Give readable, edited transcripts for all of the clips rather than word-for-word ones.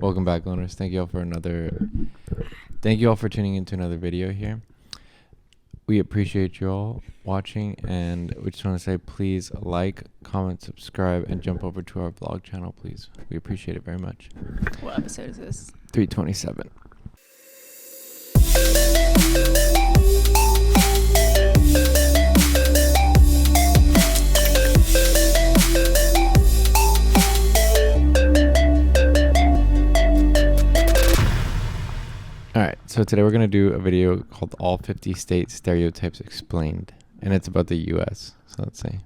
Welcome back, loners. Thank you all for tuning into another video here. We appreciate you all watching, and we just want to say please like, comment, subscribe, and jump over to our vlog channel, please. We appreciate it very much. What episode is this? 327. Alright, so today we're going to do a video called All 50 State Stereotypes Explained, and it's about the US. So let's see.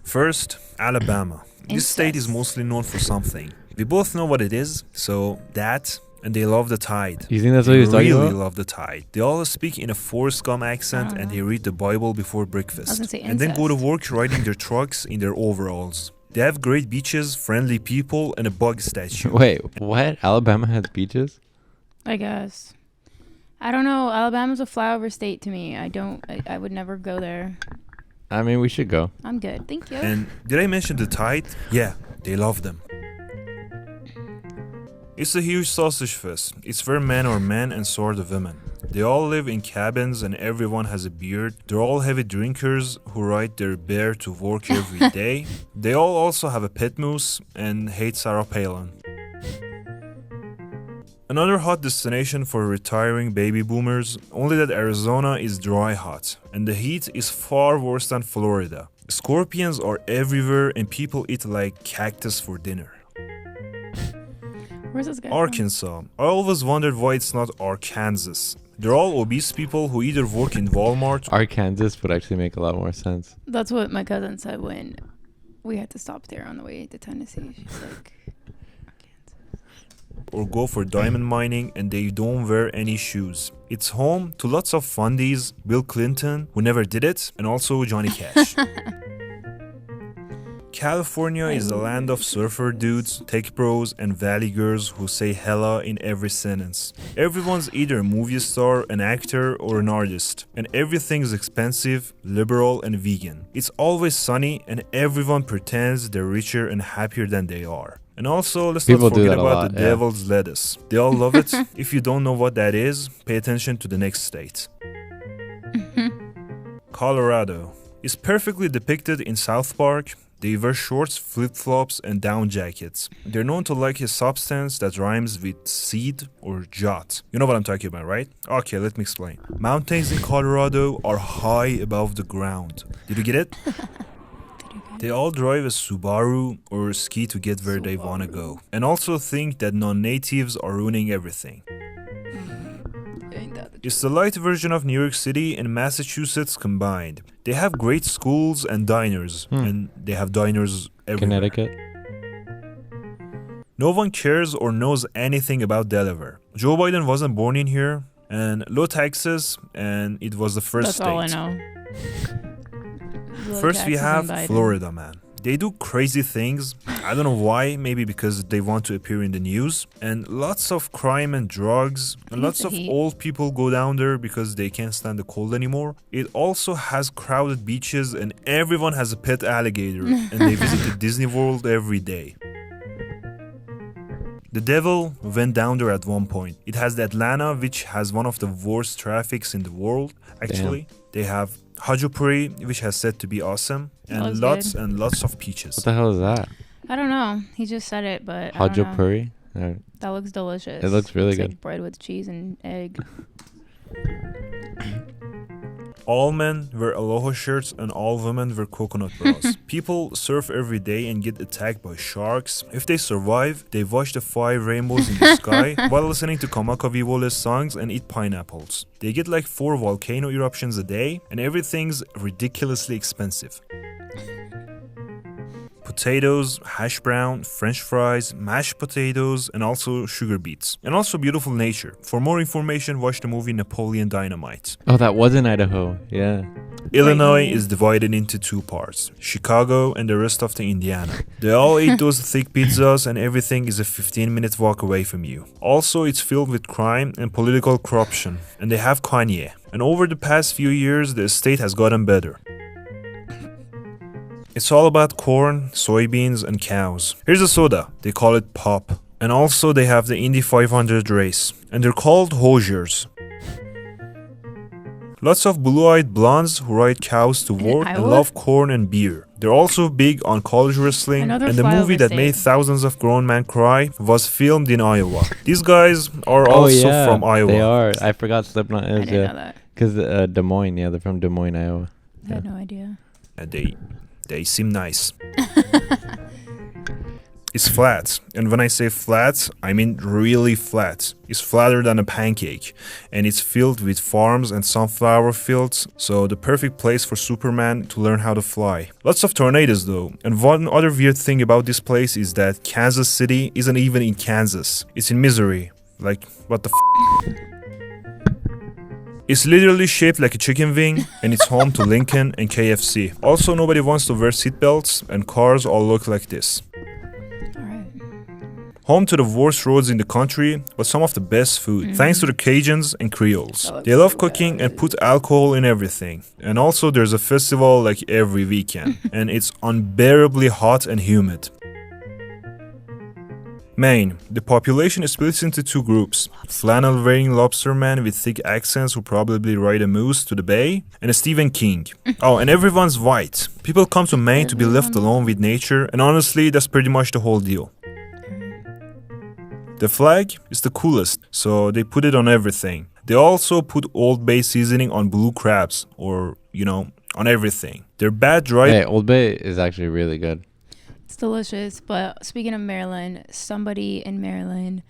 First, Alabama. This state is mostly known for something. We both know what it is, so that, and they love the Tide. You think that's what he was talking They about? really love the Tide. They all speak in a Forrest Gump accent, and they read the Bible before breakfast. And then go to work riding their trucks in their overalls. They have great beaches, friendly people, and a bug statue. Wait, what? Alabama has beaches? I guess. I don't know. Alabama's a flyover state to me. I would never go there. I mean, we should go. I'm good. Thank you. And did I mention the Tide? Yeah, they love them. It's a huge sausage fest. It's where men are men and so are the women. They all live in cabins and everyone has a beard. They're all heavy drinkers who ride their bear to work every day. They all also have a pet moose and hate Sarah Palin. Another hot destination for retiring baby boomers, only that Arizona is dry hot, and the heat is far worse than Florida. Scorpions are everywhere and people eat like cactus for dinner. Where's this guy Arkansas. I always wondered why it's not Arkansas. They're all obese people who either work in Walmart. Arkansas would actually make a lot more sense. That's what my cousin said when we had to stop there on the way to Tennessee. She's like, Or go for diamond mining and they don't wear any shoes. It's home to lots of fundies, Bill Clinton, who never did it, and also Johnny Cash. California is the land of surfer dudes, tech bros, and valley girls who say hella in every sentence. Everyone's either a movie star, an actor, or an artist, and everything's expensive, liberal, and vegan. It's always sunny, and everyone pretends they're richer and happier than they are. And also, let's not forget about the devil's lettuce. They all love it. If you don't know what that is, pay attention to the next state. Colorado is perfectly depicted in South Park. They wear shorts, flip-flops, and down jackets. They're known to like a substance that rhymes with seed or jot. You know what I'm talking about, right? Okay, let me explain. Mountains in Colorado are high above the ground. Did you get it? They all drive a Subaru or ski to get where they want to go. And also think that non-natives are ruining everything. It's the light version of New York City and Massachusetts combined. They have great schools and diners, and they have diners everywhere. Connecticut. No one cares or knows anything about Delaware. Joe Biden wasn't born in here, and low taxes, and it was the first state. That's all I know. First we have Florida, man. They do crazy things. I don't know why, maybe because they want to appear in the news. And lots of crime and drugs. And lots of old people go down there because they can't stand the cold anymore. It also has crowded beaches and everyone has a pet alligator. And they visit the Disney World every day. The devil went down there at one point. It has the Atlanta, which has one of the worst traffics in the world. Actually, they have Hajopuri, which has said to be awesome, and lots of peaches. What the hell is that? I don't know. He just said it, but Hajopuri? That looks delicious. It looks really good. Like bread with cheese and egg. All men wear aloha shirts and all women wear coconut bras. People surf every day and get attacked by sharks. If they survive, they watch the 5 rainbows in the sky while listening to Kamakawiwole's songs and eat pineapples. They get like 4 volcano eruptions a day and everything's ridiculously expensive. Potatoes, hash brown, french fries, mashed potatoes, and also sugar beets. And also beautiful nature. For more information, watch the movie Napoleon Dynamite. Oh, that was in Idaho. Yeah. Illinois is divided into 2 parts, Chicago and the rest of the Indiana. They all eat those thick pizzas and everything is a 15-minute walk away from you. Also, it's filled with crime and political corruption. And they have Kanye. And over the past few years, the state has gotten better. It's all about corn, soybeans, and cows. Here's a soda. They call it Pop. And also they have the Indy 500 race. And they're called Hoosiers. Lots of blue-eyed blondes who ride cows to work and Iowa? love corn and beer. They're also big on college wrestling, Another and the flyover movie that state. made thousands of grown men cry was filmed in Iowa. These guys are also from Iowa. They are. I forgot Slipknot I is, didn't know that. Because Des Moines, yeah, they're from Des Moines, Iowa. I had no idea. And they seem nice. It's flat, and when I say flat, I mean really flat. It's flatter than a pancake, and it's filled with farms and sunflower fields, so the perfect place for Superman to learn how to fly. Lots of tornadoes though, and one other weird thing about this place is that Kansas City isn't even in Kansas. It's in Missouri. Like, what the f***? It's literally shaped like a chicken wing, and it's home to Lincoln and KFC. Also, nobody wants to wear seatbelts, and cars all look like this. Alright. Home to the worst roads in the country, but some of the best food, thanks to the Cajuns and Creoles. That looks They love so cooking and good. put alcohol in everything. And also there's a festival like every weekend, and it's unbearably hot and humid. Maine. The population is split into two groups. Flannel-wearing lobster men with thick accents who probably ride a moose to the bay, and a Stephen King. Oh, and everyone's white. People come to Maine to be left alone with nature, and honestly, that's pretty much the whole deal. The flag is the coolest, so they put it on everything. They also put Old Bay seasoning on blue crabs, or, on everything. They're bad dry. Hey, Old Bay is actually really good. It's delicious. But speaking of Maryland, somebody in Maryland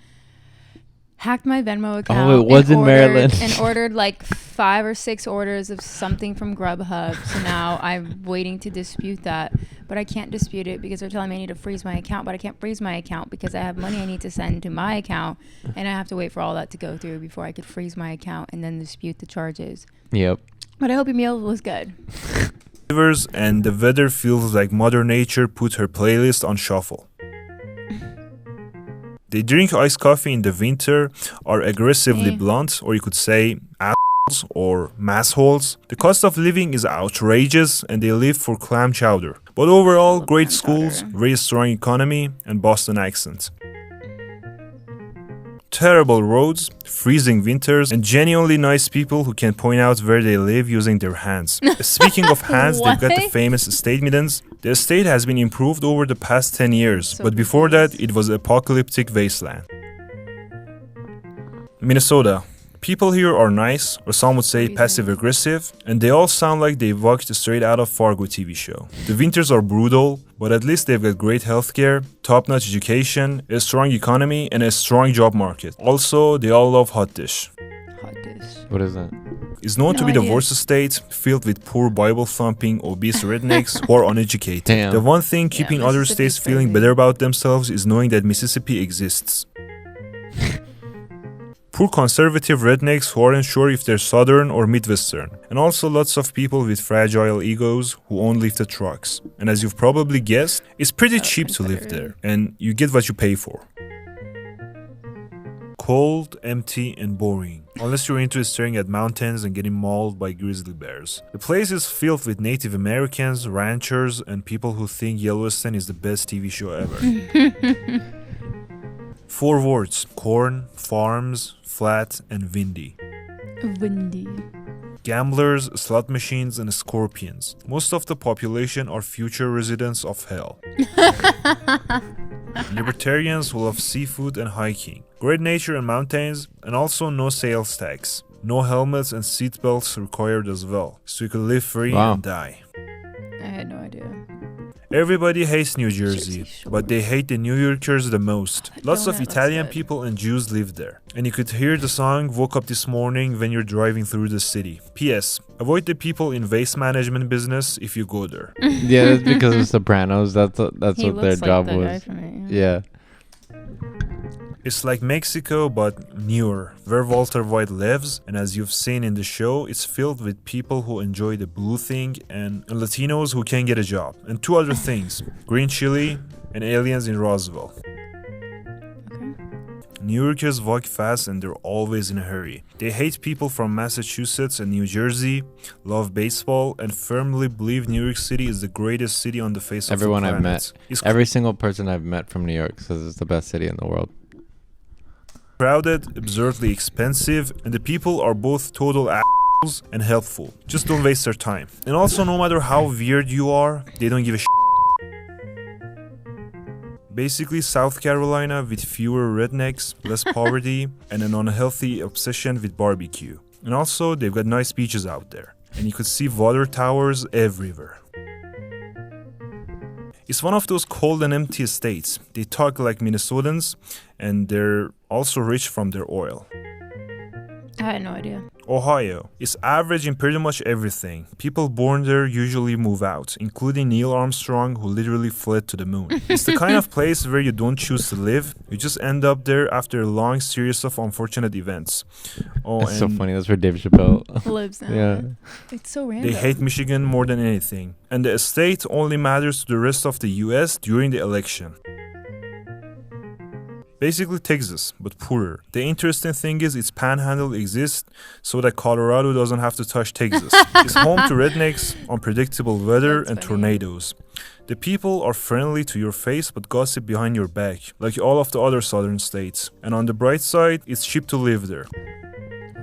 hacked my Venmo account. Oh, it was in Maryland. And ordered like 5 or 6 orders of something from Grubhub. So now I'm waiting to dispute that. But I can't dispute it because they're telling me I need to freeze my account. But I can't freeze my account because I have money I need to send to my account. And I have to wait for all that to go through before I could freeze my account and then dispute the charges. Yep. But I hope your meal was good. Rivers, and the weather feels like Mother Nature put her playlist on shuffle. They drink iced coffee in the winter, are aggressively Eh. blunt, or you could say assholes or massholes. The cost of living is outrageous, and they live for clam chowder. But overall, Love great clam schools, chowder. very strong economy, and Boston accent. Terrible roads, freezing winters, and genuinely nice people who can point out where they live using their hands. Speaking of hands, they've got the What? famous estate middens. The estate has been improved over the past 10 years, So but before that, confused. it was apocalyptic wasteland. Minnesota. People here are nice, or some would say Freezing. passive-aggressive, and they all sound like they walked straight out of Fargo TV show. The winters are brutal, but at least they've got great healthcare, top-notch education, a strong economy, and a strong job market. Also, they all love hot dish. Hot dish. What is that? It's known to No be the idea. worst state, filled with poor Bible-thumping, obese rednecks who are uneducated. Damn. The one thing keeping other Mississippi's states feeling crazy. better about themselves is knowing that Mississippi exists. Poor conservative rednecks who aren't sure if they're southern or midwestern, and also lots of people with fragile egos who own lifted trucks. And as you've probably guessed, it's pretty cheap to live there, and you get what you pay for. Cold, empty, and boring, unless you're into staring at mountains and getting mauled by grizzly bears. The place is filled with Native Americans, ranchers, and people who think Yellowstone is the best TV show ever. 4 words: corn, farms, flat, and windy. Windy. Gamblers, slot machines, and scorpions. Most of the population are future residents of hell. Libertarians who love seafood and hiking. Great nature and mountains, and also no sales tax. No helmets and seatbelts required as well, so you can live free Wow. and die. I had no idea. Everybody hates New Jersey, Jersey Shore. but they hate the New Yorkers the most. Lots of Donut looks Italian good. people and Jews live there. And you could hear the song Woke Up This Morning when you're driving through the city. P.S. Avoid the people in waste management business if you go there. Yeah, that's because of Sopranos. That's He what their looks like job that guy was. from it. Yeah. It's like Mexico, but newer, where Walter White lives, and as you've seen in the show, it's filled with people who enjoy the blue thing and Latinos who can't get a job. And 2 other things, green chili and aliens in Roswell. Okay. New Yorkers walk fast and they're always in a hurry. They hate people from Massachusetts and New Jersey, love baseball, and firmly believe New York City is the greatest city on the face Everyone of the I've planet. met, It's every single person I've met from New York says it's the best city in the world. crowded, absurdly expensive, and the people are both total assholes and helpful. Just don't waste their time. And also, no matter how weird you are, they don't give a shit. Basically, South Carolina with fewer rednecks, less poverty, and an unhealthy obsession with barbecue. And also, they've got nice beaches out there. And you could see water towers everywhere. It's one of those cold and empty states. They talk like Minnesotans, and they're also rich from their oil. I had no idea. Ohio is average in pretty much everything. People born there usually move out, including Neil Armstrong, who literally fled to the moon. It's the kind of place where you don't choose to live, you just end up there after a long series of unfortunate events. Oh, That's so and funny. That's where Dave Chappelle. Lives now. Yeah. It's so random. they hate Michigan more than anything. And the state only matters to the rest of the US during the election. Basically Texas, but poorer. The interesting thing is its panhandle exists so that Colorado doesn't have to touch Texas. It's home to rednecks, unpredictable weather, That's and funny. tornadoes. The people are friendly to your face but gossip behind your back, like all of the other southern states. And on the bright side, it's cheap to live there.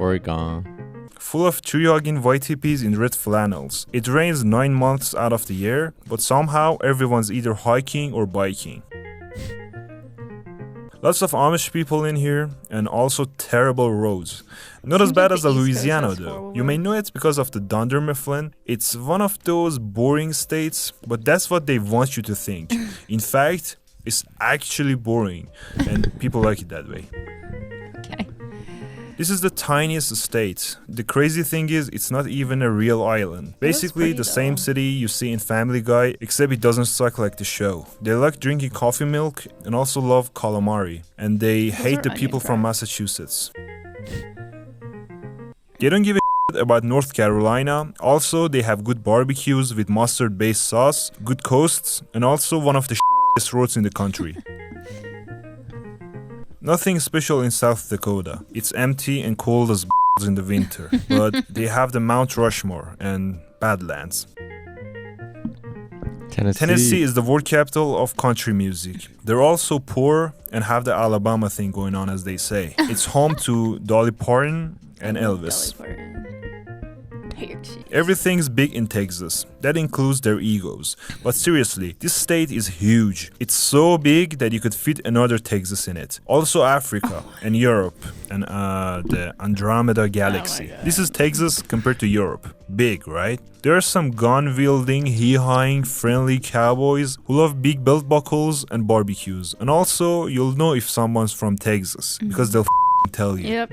Oregon. Full of tree-hugging white hippies in red flannels. It rains 9 months out of the year, but somehow everyone's either hiking or biking. Lots of Amish people in here, and also terrible roads. Not as Seems bad like as the the East Coast Louisiana has though. horrible You may roads. know it because of the Dunder Mifflin. It's one of those boring states, but that's what they want you to think. In fact, it's actually boring, and people like it that way. Okay. This is the tiniest state. The crazy thing is, it's not even a real island. Basically, pretty, the same though. city you see in Family Guy, except it doesn't suck like the show. They like drinking coffee milk and also love calamari. And they hate are the onion people from crabs. Massachusetts. They don't give a shit about North Carolina. Also, they have good barbecues with mustard-based sauce, good coasts, and also one of the shittiest roads in the country. Nothing special in South Dakota. It's empty and cold as in the winter. But they have the Mount Rushmore and Badlands. Tennessee is the world capital of country music. They're also poor and have the Alabama thing going on, as they say. It's home to Dolly Parton and Elvis. Dolly Parton. Weird shit. Everything's big in Texas. That includes their egos. But seriously, this state is huge. It's so big that you could fit another Texas in it. Also Africa and Europe and the Andromeda Galaxy. God. This is Texas compared to Europe. Big, right? There are some gun-wielding, hee-hawing, friendly cowboys who love big belt buckles and barbecues. And also, you'll know if someone's from Texas because they'll tell you. Yep.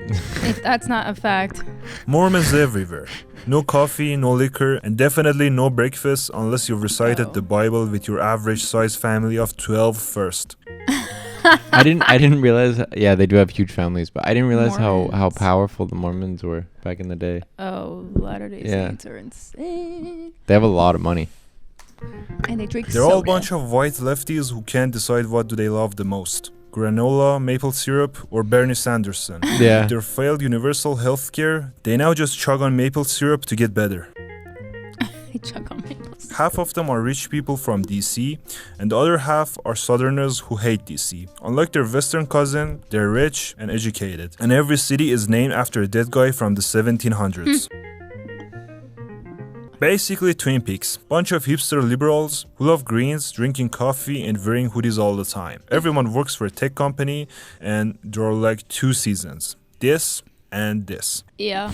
If that's not a fact. Mormons everywhere. No coffee, no liquor, and definitely no breakfast unless you've recited Oh. the Bible with your average size family of 12 first. I didn't realize. Yeah, they do have huge families, but I didn't realize how Mormons. powerful the Mormons were back in the day. Oh, Latter-day Yeah. Saints are insane. They have a lot of money. And they drink They're soda. all a bunch of white lefties who can't decide what do they love the most. Granola, maple syrup, or Bernie Sanderson. Yeah. Their failed universal health care, they now just chug on maple syrup to get better. They chug on maple syrup. Half of them are rich people from DC, and the other half are Southerners who hate DC. Unlike their Western cousin, they're rich and educated, and every city is named after a dead guy from the 1700s. Basically Twin Peaks, bunch of hipster liberals who love greens, drinking coffee and wearing hoodies all the time. Everyone works for a tech company and there are like 2 seasons, this and this. Yeah.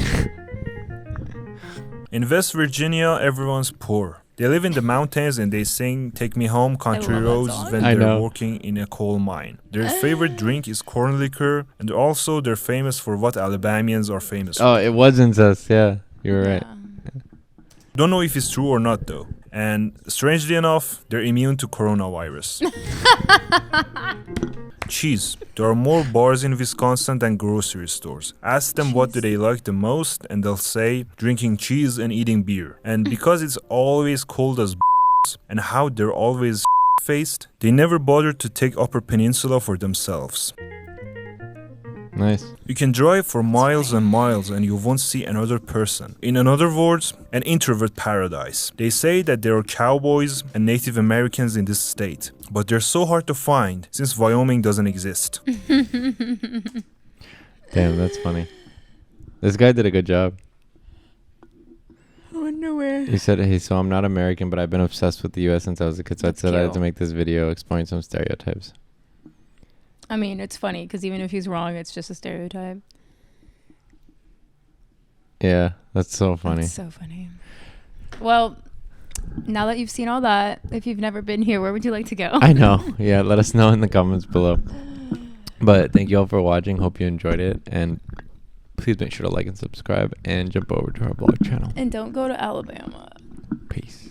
In West Virginia, everyone's poor. They live in the mountains and they sing Take Me Home Country love that Roads song. when I they're know. working in a coal mine. Their favorite drink is corn liquor, and also they're famous for what Alabamians are famous for. Oh, it was incest. Yeah, you were right. Don't know if it's true or not though. And strangely enough, they're immune to coronavirus. Cheese. There are more bars in Wisconsin than grocery stores. Ask them what do they like the most and they'll say drinking cheese and eating beer. And because it's always cold as and how they're always faced, they never bother to take Upper Peninsula for themselves. Nice. You can drive for miles and miles and you won't see another person. In other words, an introvert paradise. They say that there are cowboys and Native Americans in this state, but they're so hard to find since Wyoming doesn't exist. Damn, that's funny. This guy did a good job. I wonder where. He said, hey, so I'm not American, but I've been obsessed with the U.S. since I was a kid, so That's I said I had cute. to make this video exploring some stereotypes. I mean, it's funny because even if he's wrong, it's just a stereotype. Yeah, that's so funny. That's so funny. Well, now that you've seen all that, if you've never been here, where would you like to go? I know. Yeah, let us know in the comments below. But thank you all for watching. Hope you enjoyed it. And please make sure to like and subscribe and jump over to our blog channel. And don't go to Alabama. Peace.